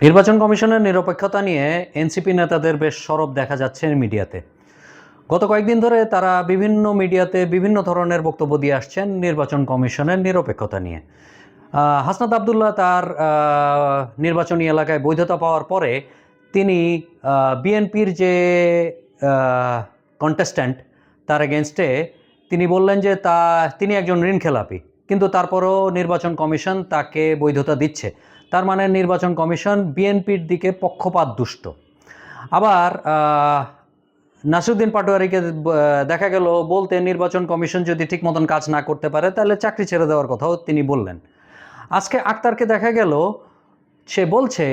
নির্বাচন কমিশনের নিরপেক্ষতা নিয়ে এনসিপি নেতাদের বেশ সরব দেখা যাচ্ছে মিডিয়াতে। গত কয়েকদিন ধরে তারা বিভিন্ন মিডিয়াতে বিভিন্ন ধরনের বক্তব্য দিয়ে আসছেন নির্বাচন কমিশনের নিরপেক্ষতা নিয়ে। হাসনাত আবদুল্লাহ তার নির্বাচনী এলাকায় বৈধতা পাওয়ার পরে তিনি বিএনপির যে কন্টেস্ট্যান্ট তার এগেনস্টে তিনি বললেন যে তিনি একজন ঋণখেলাপি, কিন্তু তারপরও নির্বাচন কমিশন তাকে বৈধতা দিচ্ছে। তার মানে নির্বাচন কমিশন বিএনপির দিকে পক্ষপাত দুষ্ট। আবার নাসিরউদ্দিন পাটোয়ারিকে দেখা গেল বলতে নির্বাচন কমিশন যদি ঠিক মতন কাজ না করতে পারে তাহলে চাকরি ছেড়ে দেওয়ার কথাও তিনি বললেন। আজকে আক্তারকে দেখা গেল সে বলছে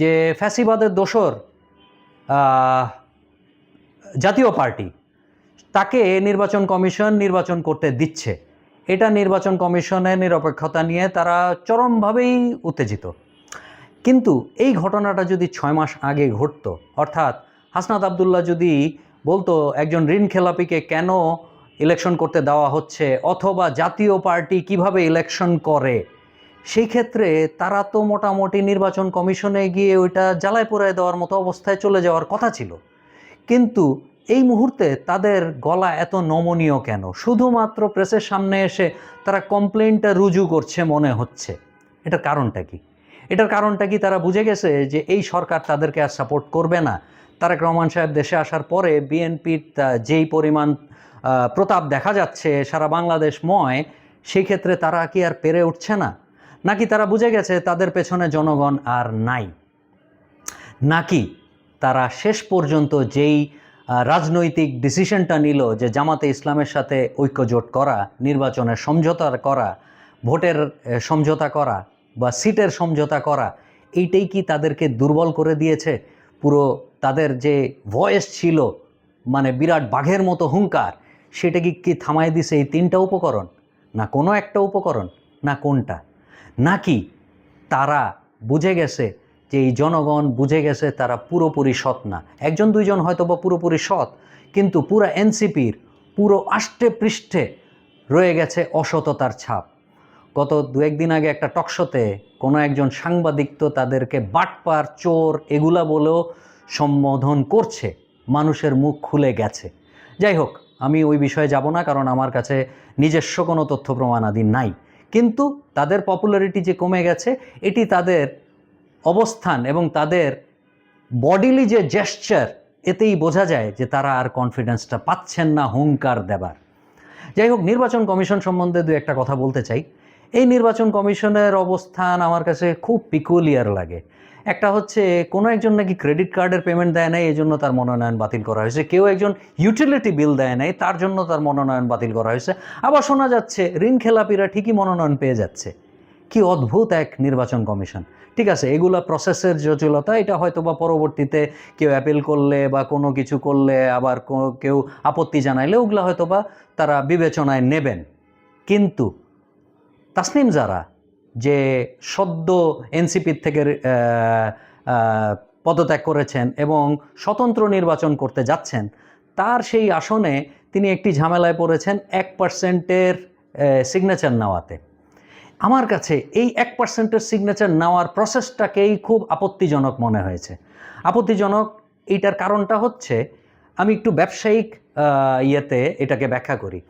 যে ফ্যাসিবাদের দোসর জাতীয় পার্টি, তাকে নির্বাচন কমিশন নির্বাচন করতে দিচ্ছে। এটা নির্বাচন কমিশনের নিরপেক্ষতা নিয়ে তারা চরমভাবেই উত্তেজিত। কিন্তু এই ঘটনাটা যদি 6 মাস আগে ঘটতো, অর্থাৎ হাসনাত আবদুল্লাহ যদি বলতো একজন ঋণখেলাপিকে কেন ইলেকশন করতে দেওয়া হচ্ছে, অথবা জাতীয় পার্টি কিভাবে ইলেকশন করে, সেই ক্ষেত্রে তারা তো মোটামুটি নির্বাচন কমিশনে গিয়ে ওইটা জ্বালায় পোড়ায় দেওয়ার মতো অবস্থায় চলে যাওয়ার কথা ছিল। কিন্তু এই মুহূর্তে তাদের গলা এত নমনীয় কেন? শুধুমাত্র প্রেসের সামনে এসে তারা কমপ্লেনটা রুজু করছে মনে হচ্ছে। এটার কারণটা কি? এটার কারণটা কি তারা বুঝে গেছে যে এই সরকার তাদেরকে আর সাপোর্ট করবে না? তারেক রহমান সাহেব দেশে আসার পরে বিএনপির যেই পরিমাণ প্রতাপ দেখা যাচ্ছে সারা বাংলাদেশময়, সেই ক্ষেত্রে তারা কি আর পেরে উঠছে না? নাকি তারা বুঝে গেছে তাদের পেছনে জনগণ আর নাই? নাকি তারা শেষ পর্যন্ত যেই রাজনৈতিক ডিসিশনটা নিল যে জামাতে ইসলামের সাথে ঐক্যজোট করা, নির্বাচনের সমঝোতা করা, ভোটের সমঝোতা করা বা সিটের সমঝোতা করা, এইটাই কি তাদেরকে দুর্বল করে দিয়েছে? পুরো তাদের যে ভয়েস ছিল, মানে বিরাট বাঘের মতো হুঙ্কার, সেটা কি থামাই দিছে এই 3টা উপকরণ? না কোনো একটা উপকরণ? না কোনটা? নাকি তারা বুঝে গেছে যে এই জনগণ বুঝে গেছে তারা পুরোপুরি সৎ না? একজন দুইজন হয়তো বা পুরোপুরি সৎ, কিন্তু পুরো এনসিপির পুরো আষ্টে পৃষ্ঠে রয়ে গেছে অসততার ছাপ। গত 2-1 দিন আগে একটা টকশোতে কোনো একজন সাংবাদিক তো তাদেরকে বাটপার, চোর এগুলা বলেও সম্বোধন করছে, মানুষের মুখ খুলে গেছে। যাই হোক, আমি ওই বিষয়ে যাব না, কারণ আমার কাছে নিজস্ব কোনো তথ্য প্রমাণাদি নাই। কিন্তু তাদের পপুলারিটি যে কমে গেছে, এটি তাদের অবস্থান এবং তাদের বডিলি যে জেস্চার, এতেই বোঝা যায় যে তারা আর কনফিডেন্সটা পাচ্ছেন না হুঙ্কার দেবার। যাই হোক, নির্বাচন কমিশন সম্বন্ধে 2-একটা কথা বলতে চাই। এই নির্বাচন কমিশনের অবস্থান আমার কাছে খুব পিকুলিয়ার লাগে। একটা হচ্ছে কোনো একজন নাকি ক্রেডিট কার্ডের পেমেন্ট দেয় নাই, এই জন্য তার মনোনয়ন বাতিল করা হয়েছে। কেউ একজন ইউটিলিটি বিল দেয় নাই, তার জন্য তার মনোনয়ন বাতিল করা হয়েছে। আবার শোনা যাচ্ছে ঋণখেলাপিরা ঠিকই মনোনয়ন পেয়ে যাচ্ছে। কি অদ্ভুত এক নির্বাচন কমিশন! ঠিক আছে, এগুলা প্রসেসের জটিলতা, এটা হয়তো বা পরবর্তীতে কেউ অ্যাপিল করলে বা কোনো কিছু করলে, আবার কেউ আপত্তি জানাইলে ওগুলা হয়তো বা তারা বিবেচনায় নেবেন। কিন্তু তাসনিম জারা যে সদ্য এনসিপির থেকে পদত্যাগ করেছেন এবং স্বতন্ত্র নির্বাচন করতে যাচ্ছেন, তার সেই আসনে তিনি একটি ঝামেলায় পড়েছেন 1%-এর সিগনেচার নেওয়াতে। আমার কাছে এই 1%-এর সিগনেচার নেওয়ার প্রসেসটাকেই খুব আপত্তিজনক মনে হয়েছে। আপত্তিজনক এইটার কারণটা হচ্ছে, আমি একটু ব্যবসায়িক ইয়েতে এটাকে ব্যাখ্যা করি।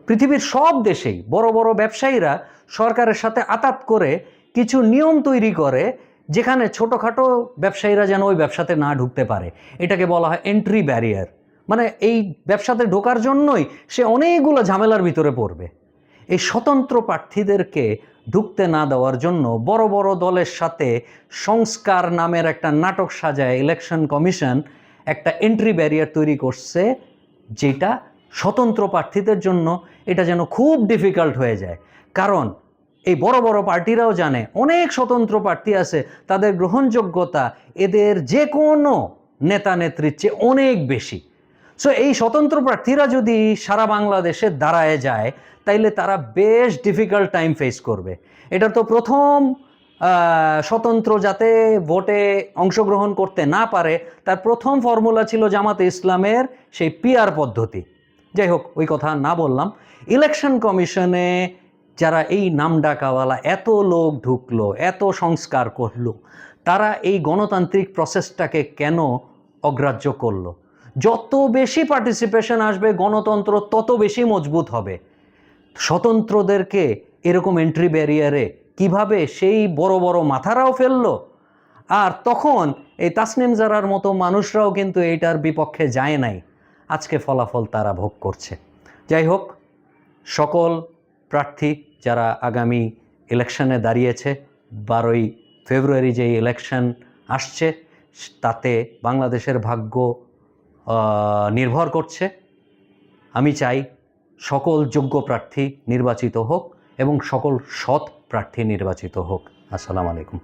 পৃথিবীর সব দেশেই বড় বড় ব্যবসায়ীরা সরকারের সাথে আতাত করে কিছু নিয়ম তৈরি করে, যেখানে ছোটোখাটো ব্যবসায়ীরা যেন ওই ব্যবসাতে না ঢুকতে পারে। এটাকে বলা হয় এন্ট্রি ব্যারিয়ার। মানে এই ব্যবসাতে ঢোকার জন্যই সে অনেকগুলো ঝামেলার ভিতরে পড়বে। এই স্বতন্ত্র প্রার্থীদেরকে ঢুকতে না দেওয়ার জন্য বড় বড় দলের সাথে সংস্কার নামের একটা নাটক সাজায় ইলেকশন কমিশন একটা এন্ট্রি ব্যারিয়ার তৈরি করছে, যেটা স্বতন্ত্র প্রার্থীদের জন্য এটা যেন খুব ডিফিকাল্ট হয়ে যায়। কারণ এই বড় বড় পার্টিরাও জানে অনেক স্বতন্ত্র প্রার্থী আছে, তাদের গ্রহণযোগ্যতা এদের যে কোনো নেতা নেত্রীর চেয়ে অনেক বেশি। সো এই স্বতন্ত্র প্রার্থীরা যদি সারা বাংলাদেশে দাঁড়ায় যায়, তাইলে তারা বেশ ডিফিকাল্ট টাইম ফেস করবে। এটা তো প্রথম স্বতন্ত্র যাতে ভোটে অংশগ্রহণ করতে না পারে, তার প্রথম ফর্মুলা ছিল জামাতে ইসলামের সেই পিআর পদ্ধতি। যাই হোক, ওই কথা না বললাম। ইলেকশন কমিশনে যারা এই নামডাকাওয়ালা এত লোক ঢুকলো, এত সংস্কার করলো, তারা এই গণতান্ত্রিক প্রসেসটাকে কেন অগ্রাহ্য করলো? যত বেশি পার্টিসিপেশন আসবে গণতন্ত্র তত বেশি মজবুত হবে। স্বতন্ত্রদেরকে এরকম এন্ট্রি ব্যারিয়ারে কিভাবে সেই বড় বড় মাথারাও ফেললো, আর তখন এই তাসনিম জারার মতো মানুষরাও কিন্তু এইটার বিপক্ষে যায় নাই। আজকে ফলাফল তারা ভোগ করছে। যাই হোক, সকল প্রার্থী যারা আগামী ইলেকশনে দাঁড়িয়েছে, 12ই ফেব্রুয়ারি যে ইলেকশন আসছে, তাতে বাংলাদেশের ভাগ্য নির্ভর করছে। আমি চাই সকল যোগ্য প্রার্থী নির্বাচিত হোক এবং সকল সৎ প্রার্থী নির্বাচিত হোক। আসসালামু আলাইকুম।